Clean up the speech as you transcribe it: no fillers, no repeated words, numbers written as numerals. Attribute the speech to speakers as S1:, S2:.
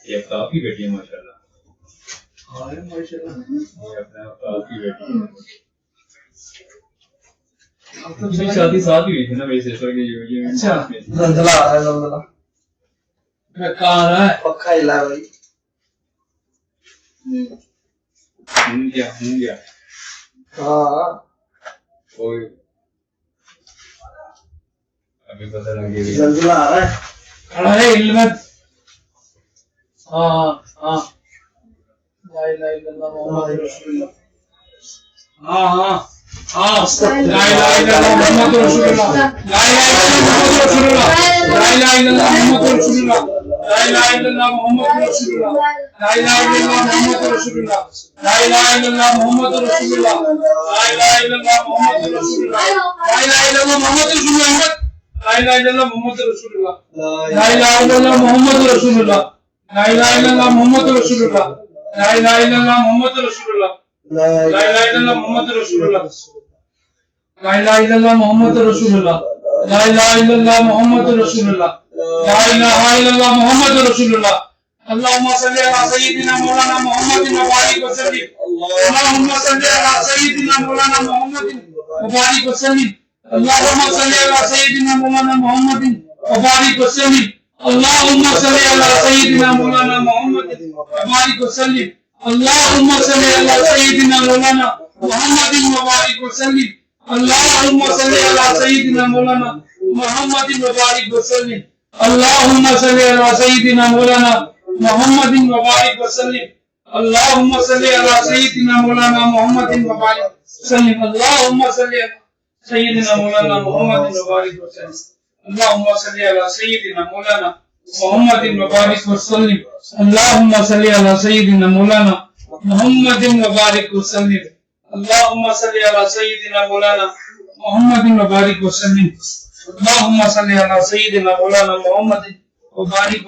S1: ये काफी बेटी है माशाल्लाह।
S2: हाँ माशाल्लाह,
S1: ये अपने आप काफी बेटी है।
S2: तो
S1: शादी साथ ही हुई थी ना वैसे, सो ये
S2: अच्छा
S3: जंजला है, जंजला
S2: कहाँ रहा है
S3: पक्का हिला है भाई।
S1: हूँ क्या
S3: हाँ
S1: कोई अभी पता लगे
S3: जंजला आ रहा है।
S2: खड़ा है इल्मत। हाँ हाँ, ला इलाहा इल्लल्लाह मुहम्मद रसूलुल्लाह। हाँ हाँ हाँ, ला इलाहा इल्लल्लाह मुहम्मद रसूलुल्लाह, ला इलाहा इल्लल्लाह मुहम्मद रसूलुल्लाह, ला इलाहा इल्लल्लाह मुहम्मद रसूलुल्लाह, ला इलाहा इल्लल्लाह मुहम्मद रसूलुल्लाह, ला इलाहा इल्लल्लाह मुहम्मद रसूलुल्लाह, ला इलाहा इल्लल्लाह मुहम्मद रसूलुल्लाह, ला इलाहा इल्लल्लाह मुहम्मद रसूलुल्लाह, ला इलाहा इल्लल्लाह मुहम्मद रसूलुल्लाह, ला इलाहा इल्लल्लाह मुहम्मद रसूलुल्लाह, ला इलाहा इल्लल्लाह मुहम्मद रसूलुल्लाह, ला इलाहा इल्लल्लाह मुहम्मद रसूलुल्लाह, ला इलाहा इल्लल्लाह मुहम्मद रसूलुल्लाह, ला इलाहा इल्लल्लाह मुहम्मद रसूलुल्लाह, ला इलाहा इल्लल्लाह मुहम्मद रसूलुल्लाह, ला इलाहा इल्लल्लाह मुहम्मद रसूलुल्लाह। अल्लाहुम्मा सल्ली अला सय्यिदिना मौलाना मुहम्मदिन व बारिक व सल्लिम। अल्लाहुम्मा सल्ली अला सय्यिदिना मौलाना मुहम्मदिन व बारिक व सल्लिम। अल्लाहुम्मा सल्ली अला सय्यिदिना मौलाना मुहम्मदिन व बारिक व सल्लिम। अल्लाहुम्मा सल्ली अला सय्यिदिना मौलाना मुहम्मदिन व बारिक व सल्लिम। अल्लाहुम्मा सल्ली अला सय्यिदिना मौलाना मुहम्मदिन व बारिक व सल्लिम। अल्लाहुम्मा सल्ली अला सय्यिदिना मौलाना मुहम्मदिन व बारिक व सल्लिम। अल्लाहुम्मा सल्ली अला सय्यिदिना मौलाना मुहम्मदिन व बारिक व सल्लिम। अल्लाहुम्मा सल्ली अला सय्यिदिना मौलाना मुहम्मदिन व बारिक व सल्लिम। अल्लाहुम्मा सल्ली अला सय्यिदिना मौलाना मुहम्मदिन व बारिक व सल्लिम। अल्लाहुम्मा सल्ली अला सय्यिदिना मौलाना मुहम्मदिन व बारिक व सल्लिम। अल्लाहुम्मा सल्ली अला सय्यिदिना मौलाना मुहम्मदिन व बारिक व सल्लिम। अल्लाहुम्मा सल्ली अला सय्यिदिना मौलाना मुहम्मदिन व बारिक व सल्लिम। अल्लाहुम्मा सल्ली अला सय्यिदिना मौलाना मुहम्मदिन व बारिक